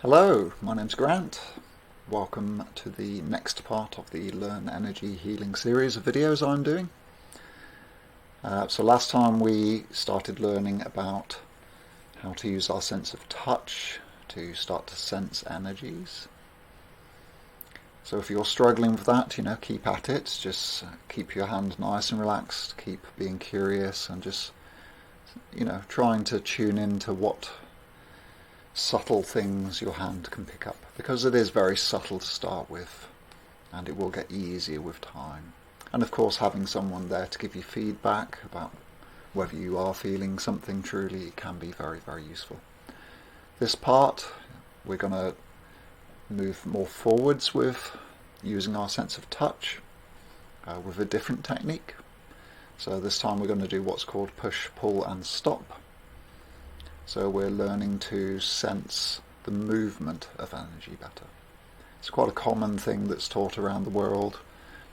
Hello, my name's Grant. Welcome to the next part of the Learn Energy Healing series of videos I'm doing. So last time we started learning about how to use our sense of touch to start to sense energies. So if you're struggling with that, keep at it. Just keep your hand nice and relaxed, keep being curious and just, trying to tune into what subtle things your hand can pick up, because it is very subtle to start with and it will get easier with time. And of course, having someone there to give you feedback about whether you are feeling something truly can be very, very useful. This part we're going to move more forwards with using our sense of touch with a different technique. So this time we're going to do what's called push, pull and stop. So we're learning to sense the movement of energy better. It's quite a common thing that's taught around the world.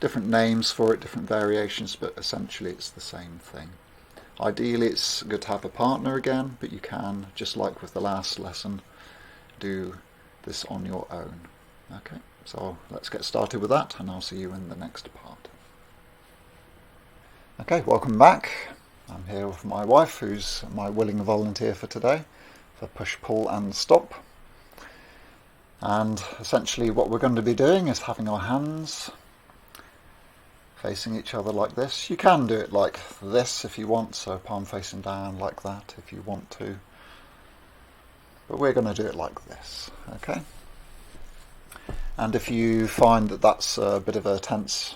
Different names for it, different variations, but essentially it's the same thing. Ideally it's good to have a partner again, but you can, just like with the last lesson, do this on your own. Okay, so let's get started with that and I'll see you in the next part. Okay, welcome back. I'm here with my wife, who's my willing volunteer for today, for push, pull and stop. And essentially what we're going to be doing is having our hands facing each other like this. You can do it like this if you want, so palm facing down like that if you want to. But we're going to do it like this, okay? And if you find that that's a bit of a tense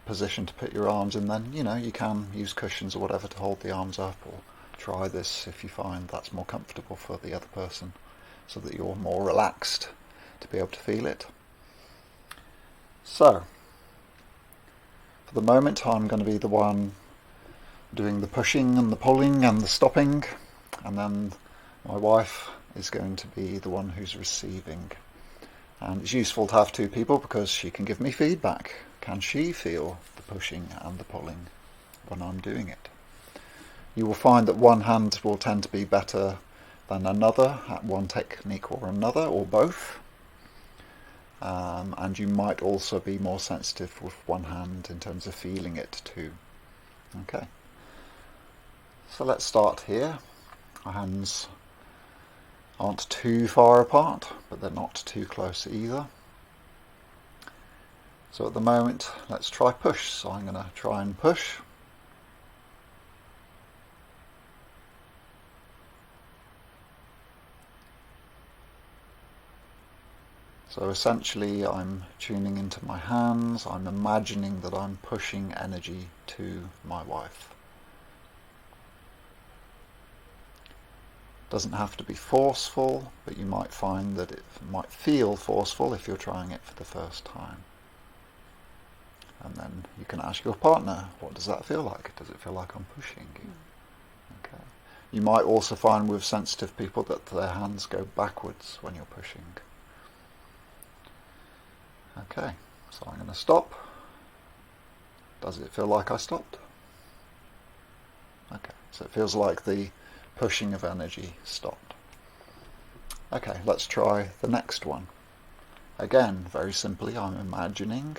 position to put your arms in, then you can use cushions or whatever to hold the arms up, or try this if you find that's more comfortable for the other person, so that you're more relaxed to be able to feel it. So for the moment I'm going to be the one doing the pushing and the pulling and the stopping, and then my wife is going to be the one who's receiving. And it's useful to have two people because she can give me feedback. Can she feel the pushing and the pulling when I'm doing it? You will find that one hand will tend to be better than another at one technique or another, or both. And you might also be more sensitive with one hand in terms of feeling it too. Okay. So let's start here. Our hands aren't too far apart, but they're not too close either. So at the moment, let's try push. So I'm going to try and push. So essentially I'm tuning into my hands, I'm imagining that I'm pushing energy to my wife. Doesn't have to be forceful, but you might find that it might feel forceful if you're trying it for the first time. And then you can ask your partner, what does that feel like? Does it feel like I'm pushing you? Okay. You might also find with sensitive people that their hands go backwards when you're pushing. Okay, so I'm going to stop. Does it feel like I stopped? Okay, so it feels like the pushing of energy stopped. Okay, let's try the next one. Again, very simply, I'm imagining,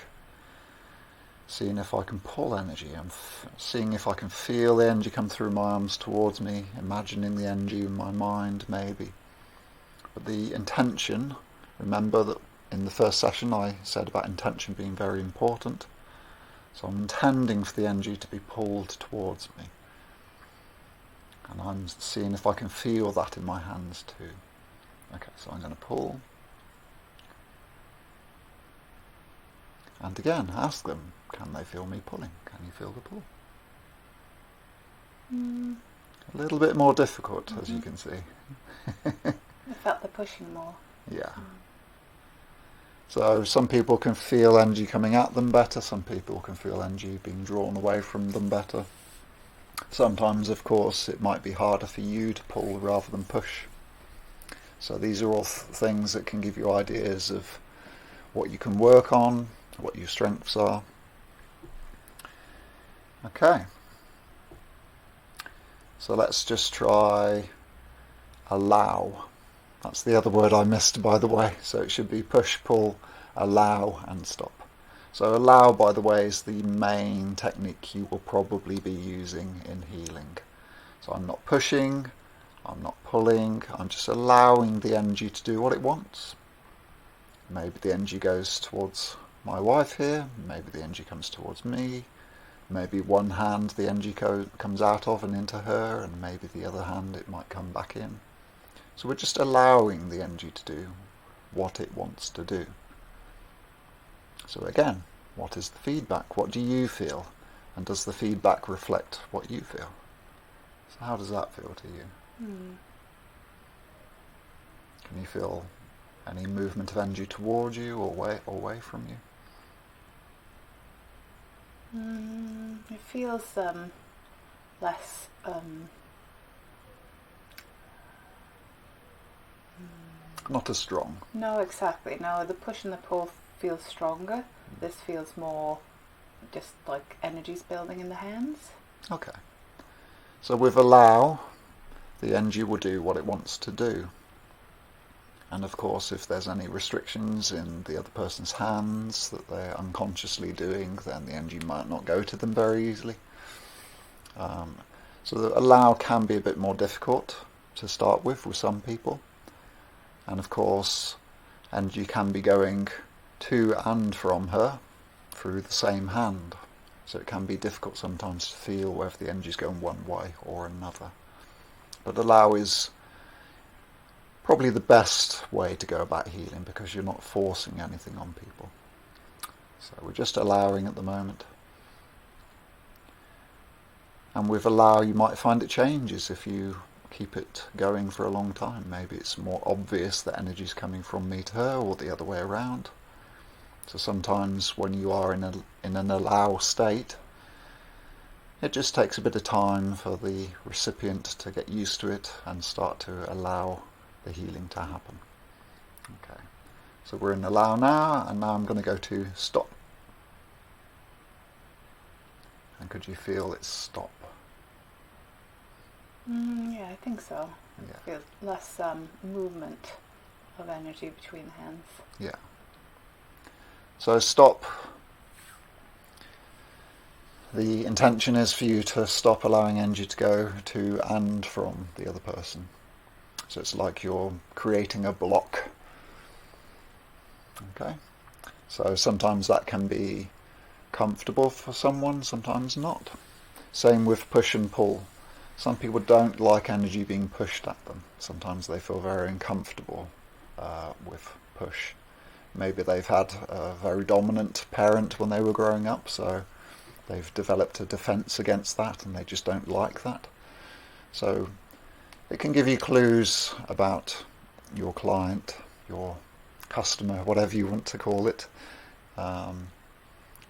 seeing if I can pull energy. I'm seeing if I can feel the energy come through my arms towards me, imagining the energy in my mind, maybe. But the intention, remember that in the first session I said about intention being very important. So I'm intending for the energy to be pulled towards me. And I'm seeing if I can feel that in my hands too. Okay, so I'm going to pull. And again, ask them, can they feel me pulling? Can you feel the pull? A little bit more difficult, as you can see. I felt the pushing more. Yeah. So some people can feel energy coming at them better, some people can feel energy being drawn away from them better. Sometimes, of course, it might be harder for you to pull rather than push. So these are all things that can give you ideas of what you can work on, what your strengths are. Okay. So let's just try allow. That's the other word I missed, by the way. So it should be push, pull, allow, and stop. So allow, by the way, is the main technique you will probably be using in healing. So I'm not pushing, I'm not pulling, I'm just allowing the energy to do what it wants. Maybe the energy goes towards my wife here, maybe the energy comes towards me, maybe one hand the energy comes out of and into her, and maybe the other hand it might come back in. So we're just allowing the energy to do what it wants to do. So again, what is the feedback? What do you feel? And does the feedback reflect what you feel? So how does that feel to you? Can you feel any movement of energy towards you or away from you? It feels less Not as strong. no, exactly. No, the push and the pull feels stronger. This feels more just like energy's building in the hands. Okay. So with allow, the energy will do what it wants to do. And of course, if there's any restrictions in the other person's hands that they're unconsciously doing, then the energy might not go to them very easily. So the allow can be a bit more difficult to start with some people. And of course, energy can be going to and from her through the same hand. So it can be difficult sometimes to feel whether the energy is going one way or another. But allow is probably the best way to go about healing, because you're not forcing anything on people. So we're just allowing at the moment. And with allow, you might find it changes if you keep it going for a long time. Maybe it's more obvious that energy is coming from me to her, or the other way around. So sometimes when you are in an allow state, it just takes a bit of time for the recipient to get used to it and start to allow the healing to happen. Okay, so we're in allow now, and now I'm going to go to stop. And could you feel it stop? Yeah, I think so. Yeah. It feels less movement of energy between the hands. Yeah. So stop. The intention is for you to stop allowing energy to go to and from the other person. So it's like you're creating a block. Okay? So sometimes that can be comfortable for someone, sometimes not. Same with push and pull. Some people don't like energy being pushed at them. Sometimes they feel very uncomfortable with push. Maybe they've had a very dominant parent when they were growing up, so they've developed a defense against that, and they just don't like that. So it can give you clues about your client, your customer, whatever you want to call it,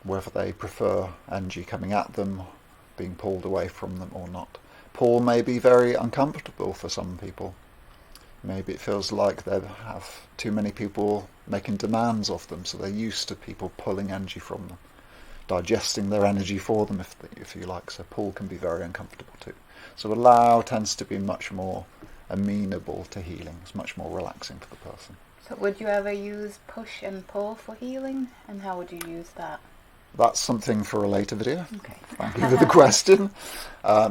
whether they prefer energy coming at them, being pulled away from them or not. Pull may be very uncomfortable for some people. Maybe it feels like they have too many people making demands of them, so they're used to people pulling energy from them, digesting their energy for them, if you like. So pull can be very uncomfortable too. So allow tends to be much more amenable to healing. It's much more relaxing for the person. So would you ever use push and pull for healing? And how would you use that? That's something for a later video. Okay. Thank you for the question.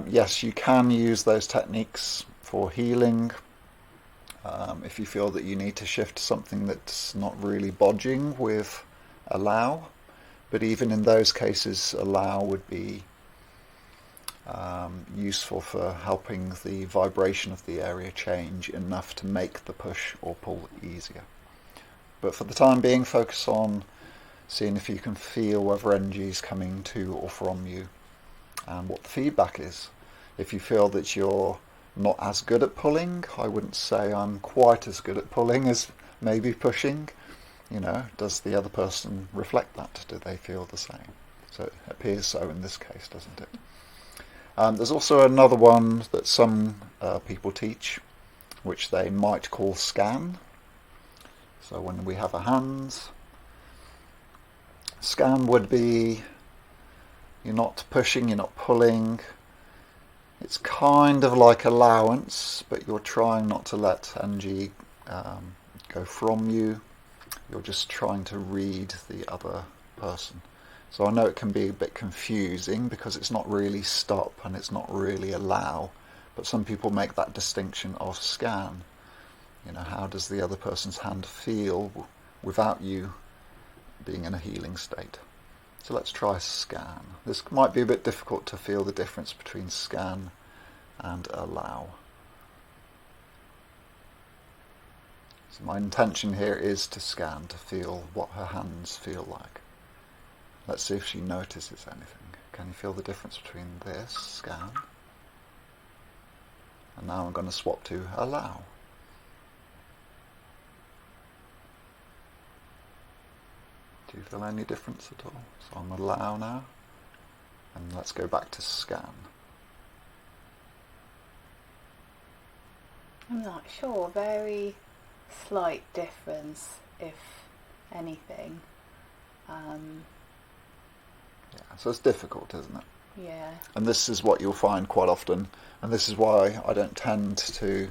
Yes, you can use those techniques for healing. If you feel that you need to shift something that's not really bodging with allow. But even in those cases, allow would be useful for helping the vibration of the area change enough to make the push or pull easier. But for the time being, focus on seeing if you can feel whether energy is coming to or from you and what the feedback is. If you feel that you're not as good at pulling, I wouldn't say I'm quite as good at pulling as maybe pushing. You know, does the other person reflect that? Do they feel the same? So it appears so in this case, doesn't it? There's also another one that some people teach, which they might call scan. So when we have our hands, scan would be, you're not pushing, you're not pulling. It's kind of like allowance, but you're trying not to let energy go from you. You're just trying to read the other person. So I know it can be a bit confusing because it's not really stop and it's not really allow, but some people make that distinction of scan. You know, how does the other person's hand feel without you being in a healing state? So let's try scan. This might be a bit difficult to feel the difference between scan and allow. So my intention here is to scan, to feel what her hands feel like. Let's see if she notices anything. Can you feel the difference between this, scan, and now I'm going to swap to allow. Do you feel any difference at all? So I'm allow now, and let's go back to scan. I'm not sure. Very slight difference, if anything. Yeah, so it's difficult, isn't it? Yeah. And this is what you'll find quite often, and this is why I don't tend to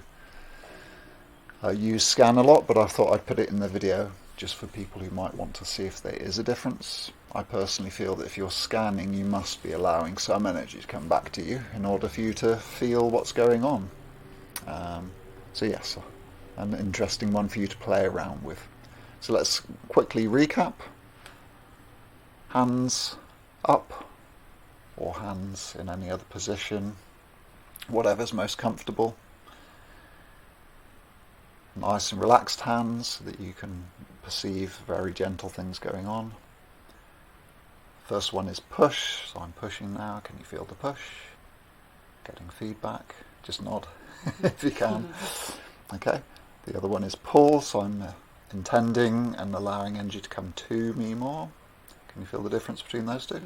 use scan a lot, but I thought I'd put it in the video just for people who might want to see if there is a difference. I personally feel that if you're scanning, you must be allowing some energy to come back to you in order for you to feel what's going on. So yes, an interesting one for you to play around with. So let's quickly recap. Hands up, or hands in any other position, whatever's most comfortable. Nice and relaxed hands so that you can perceive very gentle things going on. First one is push, so I'm pushing now. Can you feel the push? Getting feedback, just nod if you can. Okay, the other one is pull, so I'm intending and allowing energy to come to me more. Can you feel the difference between those two?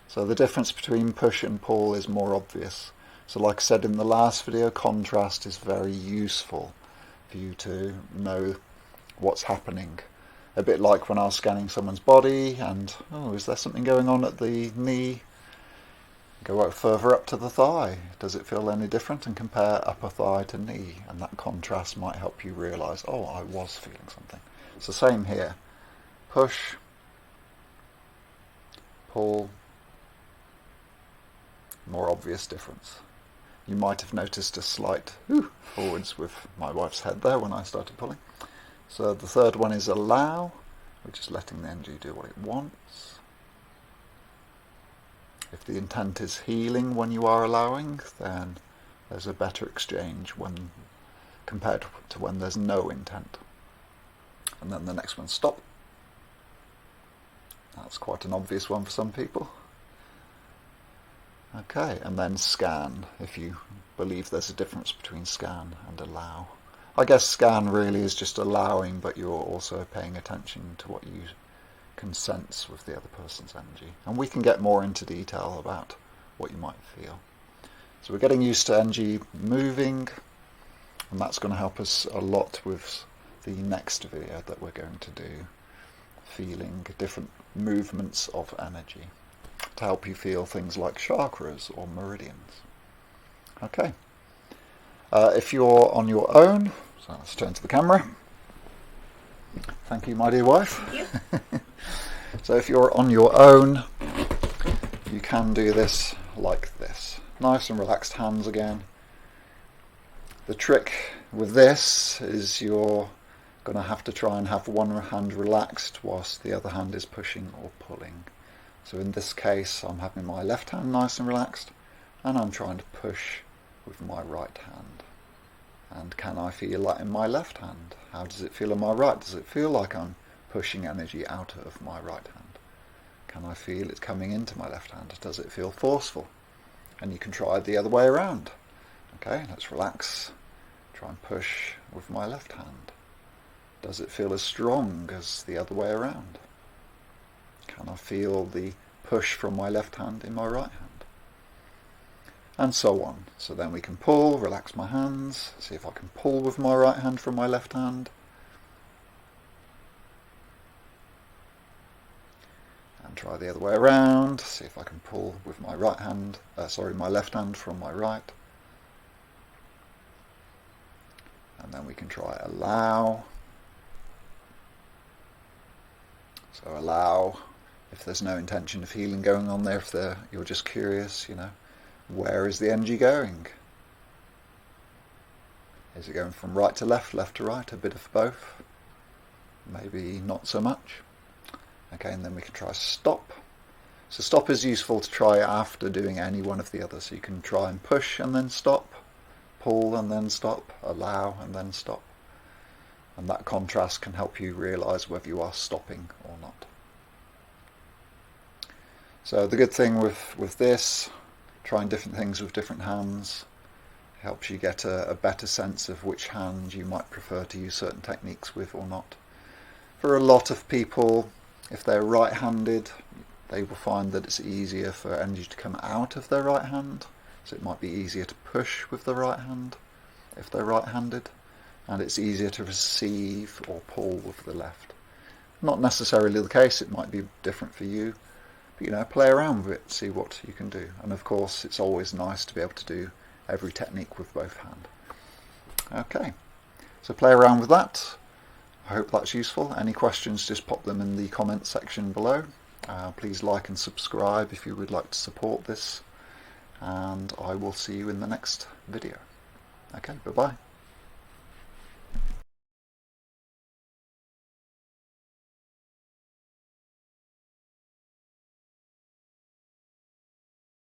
So the difference between push and pull is more obvious. So like I said in the last video, contrast is very useful for you to know what's happening. A bit like when I was scanning someone's body and, oh, is there something going on at the knee? Go further up to the thigh. Does it feel any different? And compare upper thigh to knee. And that contrast might help you realise, oh, I was feeling something. It's the same here. Push, pull, more obvious difference. You might have noticed a slight forwards with my wife's head there when I started pulling. So the third one is allow. We're just letting the energy do what it wants. If the intent is healing when you are allowing, then there's a better exchange when compared to when there's no intent. And then the next one, stop. That's quite an obvious one for some people. Okay, and then scan, if you believe there's a difference between scan and allow. I guess scan really is just allowing, but you're also paying attention to what you can sense with the other person's energy. And we can get more into detail about what you might feel. So we're getting used to energy moving, and that's going to help us a lot with the next video that we're going to do, feeling different movements of energy, to help you feel things like chakras or meridians. Okay. If you're on your own, so let's turn to the camera. Thank you, my dear wife. Thank you. So if you're on your own, you can do this like this. Nice and relaxed hands again. The trick with this is you're going to have to try and have one hand relaxed whilst the other hand is pushing or pulling. So in this case, I'm having my left hand nice and relaxed, and I'm trying to push with my right hand. And can I feel that in my left hand? How does it feel in my right? Does it feel like I'm pushing energy out of my right hand? Can I feel it coming into my left hand? Does it feel forceful? And you can try the other way around. Okay, let's relax. Try and push with my left hand. Does it feel as strong as the other way around? Can I feel the push from my left hand in my right hand? And so on. So then we can pull, relax my hands, see if I can pull with my right hand from my left hand. And try the other way around, see if I can pull with my right hand, my left hand from my right. And then we can try allow. So allow, if there's no intention of healing going on there, if you're just curious, where is the energy going? Is it going from right to left, left to right, a bit of both? Maybe not so much. Okay, and then we can try stop. So stop is useful to try after doing any one of the others. So you can try and push and then stop, pull and then stop, allow and then stop. And that contrast can help you realise whether you are stopping or not. So the good thing with this, trying different things with different hands, helps you get a better sense of which hand you might prefer to use certain techniques with or not. For a lot of people, if they're right-handed, they will find that it's easier for energy to come out of their right hand. So it might be easier to push with the right hand if they're right-handed. And it's easier to receive or pull with the left. Not necessarily the case, it might be different for you. But play around with it, see what you can do. And of course, it's always nice to be able to do every technique with both hands. Okay, so play around with that. I hope that's useful. Any questions, just pop them in the comments section below. Please like and subscribe if you would like to support this. And I will see you in the next video. Okay, bye-bye.